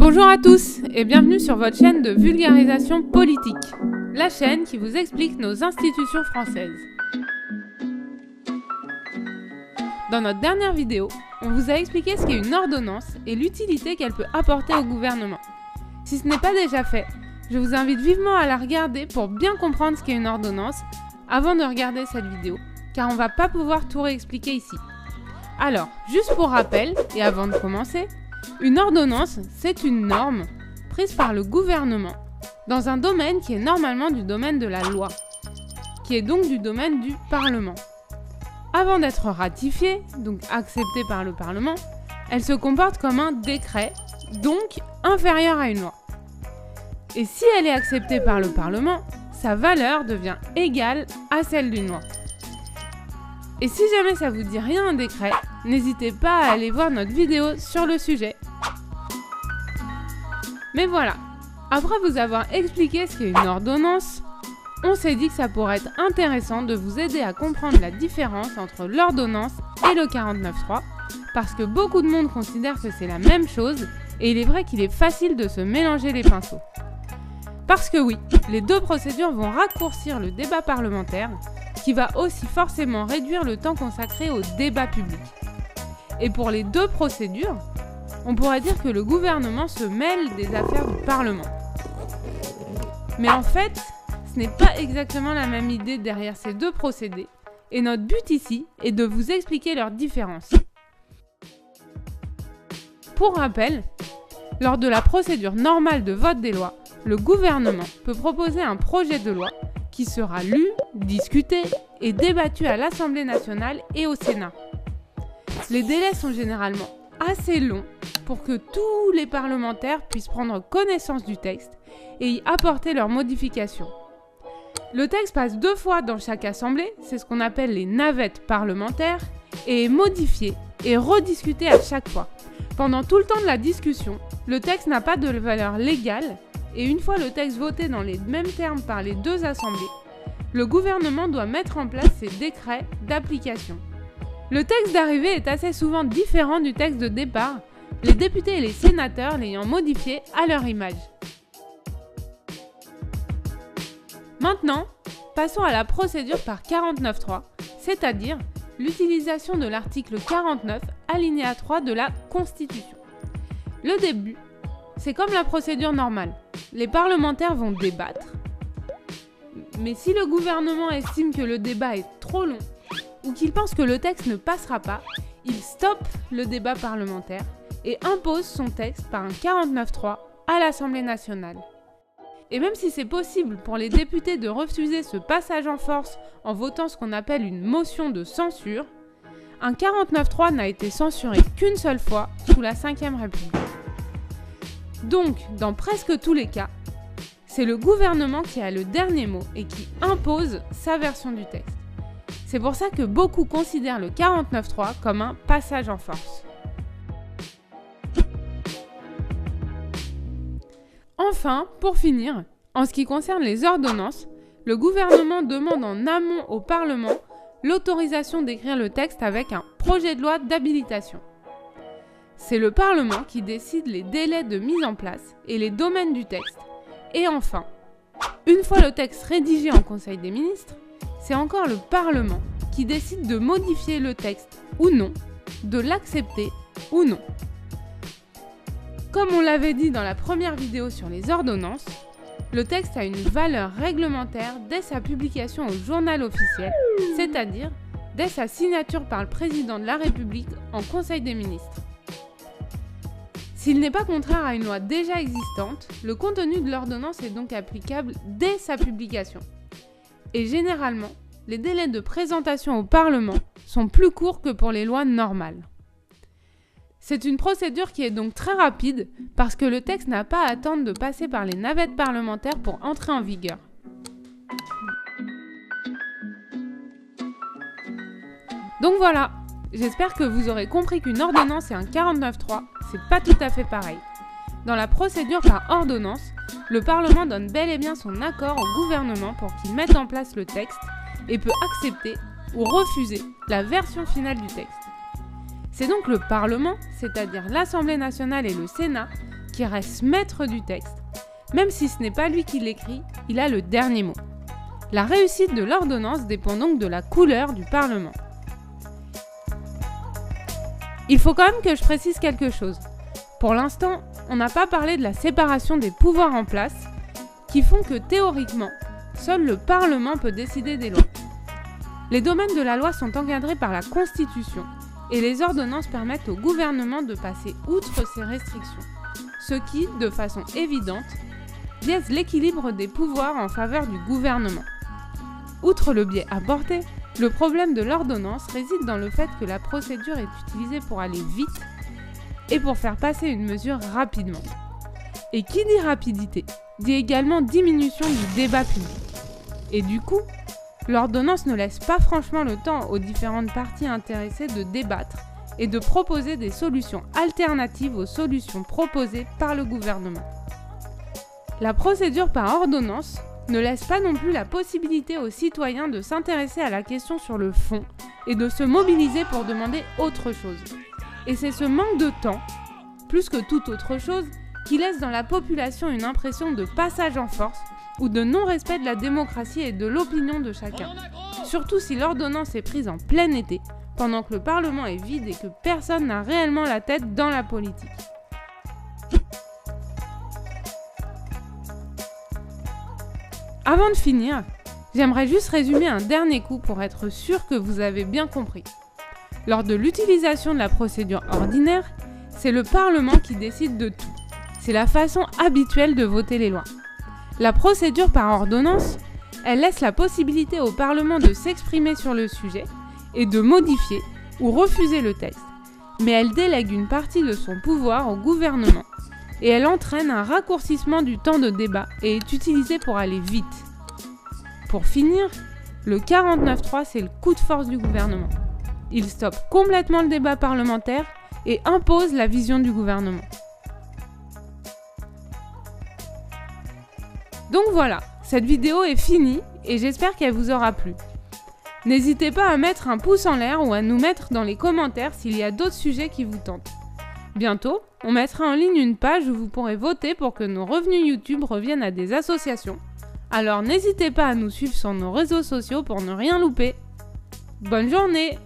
Bonjour à tous et bienvenue sur votre chaîne de vulgarisation politique, la chaîne qui vous explique nos institutions françaises. Dans notre dernière vidéo, on vous a expliqué ce qu'est une ordonnance et l'utilité qu'elle peut apporter au gouvernement. Si ce n'est pas déjà fait, je vous invite vivement à la regarder pour bien comprendre ce qu'est une ordonnance avant de regarder cette vidéo, car on ne va pas pouvoir tout réexpliquer ici. Alors, juste pour rappel, et avant de commencer, une ordonnance, c'est une norme prise par le gouvernement dans un domaine qui est normalement du domaine de la loi, qui est donc du domaine du Parlement. Avant d'être ratifiée, donc acceptée par le Parlement, elle se comporte comme un décret, donc inférieur à une loi. Et si elle est acceptée par le Parlement, sa valeur devient égale à celle d'une loi. Et si jamais ça vous dit rien un décret, n'hésitez pas à aller voir notre vidéo sur le sujet. Mais voilà, après vous avoir expliqué ce qu'est une ordonnance, on s'est dit que ça pourrait être intéressant de vous aider à comprendre la différence entre l'ordonnance et le 49.3, parce que beaucoup de monde considère que c'est la même chose, et il est vrai qu'il est facile de se mélanger les pinceaux. Parce que oui, les deux procédures vont raccourcir le débat parlementaire, qui va aussi forcément réduire le temps consacré au débat public. Et pour les deux procédures, on pourrait dire que le gouvernement se mêle des affaires du Parlement. Mais en fait, ce n'est pas exactement la même idée derrière ces deux procédés, et notre but ici est de vous expliquer leurs différences. Pour rappel, lors de la procédure normale de vote des lois, le gouvernement peut proposer un projet de loi qui sera lu, discuté et débattu à l'Assemblée nationale et au Sénat. Les délais sont généralement assez longs pour que tous les parlementaires puissent prendre connaissance du texte et y apporter leurs modifications. Le texte passe 2 fois dans chaque assemblée, c'est ce qu'on appelle les navettes parlementaires, et est modifié et rediscuté à chaque fois. Pendant tout le temps de la discussion, le texte n'a pas de valeur légale, et une fois le texte voté dans les mêmes termes par les deux assemblées, le gouvernement doit mettre en place ses décrets d'application. Le texte d'arrivée est assez souvent différent du texte de départ, les députés et les sénateurs l'ayant modifié à leur image. Maintenant, passons à la procédure par 49.3, c'est-à-dire l'utilisation de l'article 49, alinéa 3 de la Constitution. Le début, c'est comme la procédure normale. Les parlementaires vont débattre, mais si le gouvernement estime que le débat est trop long ou qu'il pense que le texte ne passera pas, il stoppe le débat parlementaire et impose son texte par un 49.3 à l'Assemblée nationale. Et même si c'est possible pour les députés de refuser ce passage en force en votant ce qu'on appelle une motion de censure, un 49.3 n'a été censuré qu'une seule fois sous la Ve République. Donc, dans presque tous les cas, c'est le gouvernement qui a le dernier mot et qui impose sa version du texte. C'est pour ça que beaucoup considèrent le 49.3 comme un passage en force. Enfin, pour finir, en ce qui concerne les ordonnances, le gouvernement demande en amont au Parlement l'autorisation d'écrire le texte avec un projet de loi d'habilitation. C'est le Parlement qui décide les délais de mise en place et les domaines du texte. Et enfin, une fois le texte rédigé en Conseil des ministres, c'est encore le Parlement qui décide de modifier le texte ou non, de l'accepter ou non. Comme on l'avait dit dans la première vidéo sur les ordonnances, le texte a une valeur réglementaire dès sa publication au journal officiel, c'est-à-dire dès sa signature par le président de la République en Conseil des ministres. S'il n'est pas contraire à une loi déjà existante, le contenu de l'ordonnance est donc applicable dès sa publication. Et généralement, les délais de présentation au Parlement sont plus courts que pour les lois normales. C'est une procédure qui est donc très rapide parce que le texte n'a pas à attendre de passer par les navettes parlementaires pour entrer en vigueur. Donc voilà, j'espère que vous aurez compris qu'une ordonnance et un 49.3, c'est pas tout à fait pareil. Dans la procédure par ordonnance, le Parlement donne bel et bien son accord au gouvernement pour qu'il mette en place le texte et peut accepter ou refuser la version finale du texte. C'est donc le Parlement, c'est-à-dire l'Assemblée nationale et le Sénat, qui reste maître du texte. Même si ce n'est pas lui qui l'écrit, il a le dernier mot. La réussite de l'ordonnance dépend donc de la couleur du Parlement. Il faut quand même que je précise quelque chose. Pour l'instant, on n'a pas parlé de la séparation des pouvoirs en place, qui font que théoriquement, seul le Parlement peut décider des lois. Les domaines de la loi sont encadrés par la Constitution, et les ordonnances permettent au gouvernement de passer outre ces restrictions, ce qui, de façon évidente, biaise l'équilibre des pouvoirs en faveur du gouvernement. Outre le biais apporté, le problème de l'ordonnance réside dans le fait que la procédure est utilisée pour aller vite et pour faire passer une mesure rapidement. Et qui dit rapidité, dit également diminution du débat public. Et du coup, l'ordonnance ne laisse pas franchement le temps aux différentes parties intéressées de débattre et de proposer des solutions alternatives aux solutions proposées par le gouvernement. La procédure par ordonnance ne laisse pas non plus la possibilité aux citoyens de s'intéresser à la question sur le fond et de se mobiliser pour demander autre chose. Et c'est ce manque de temps, plus que toute autre chose, qui laisse dans la population une impression de passage en force ou de non-respect de la démocratie et de l'opinion de chacun. Surtout si l'ordonnance est prise en plein été, pendant que le Parlement est vide et que personne n'a réellement la tête dans la politique. Avant de finir, j'aimerais juste résumer un dernier coup pour être sûr que vous avez bien compris. Lors de l'utilisation de la procédure ordinaire, c'est le Parlement qui décide de tout. C'est la façon habituelle de voter les lois. La procédure par ordonnance, elle laisse la possibilité au Parlement de s'exprimer sur le sujet et de modifier ou refuser le texte. Mais elle délègue une partie de son pouvoir au gouvernement et elle entraîne un raccourcissement du temps de débat et est utilisée pour aller vite. Pour finir, le 49.3, c'est le coup de force du gouvernement. Il stoppe complètement le débat parlementaire et impose la vision du gouvernement. Donc voilà, cette vidéo est finie et j'espère qu'elle vous aura plu. N'hésitez pas à mettre un pouce en l'air ou à nous mettre dans les commentaires s'il y a d'autres sujets qui vous tentent. Bientôt, on mettra en ligne une page où vous pourrez voter pour que nos revenus YouTube reviennent à des associations. Alors n'hésitez pas à nous suivre sur nos réseaux sociaux pour ne rien louper. Bonne journée!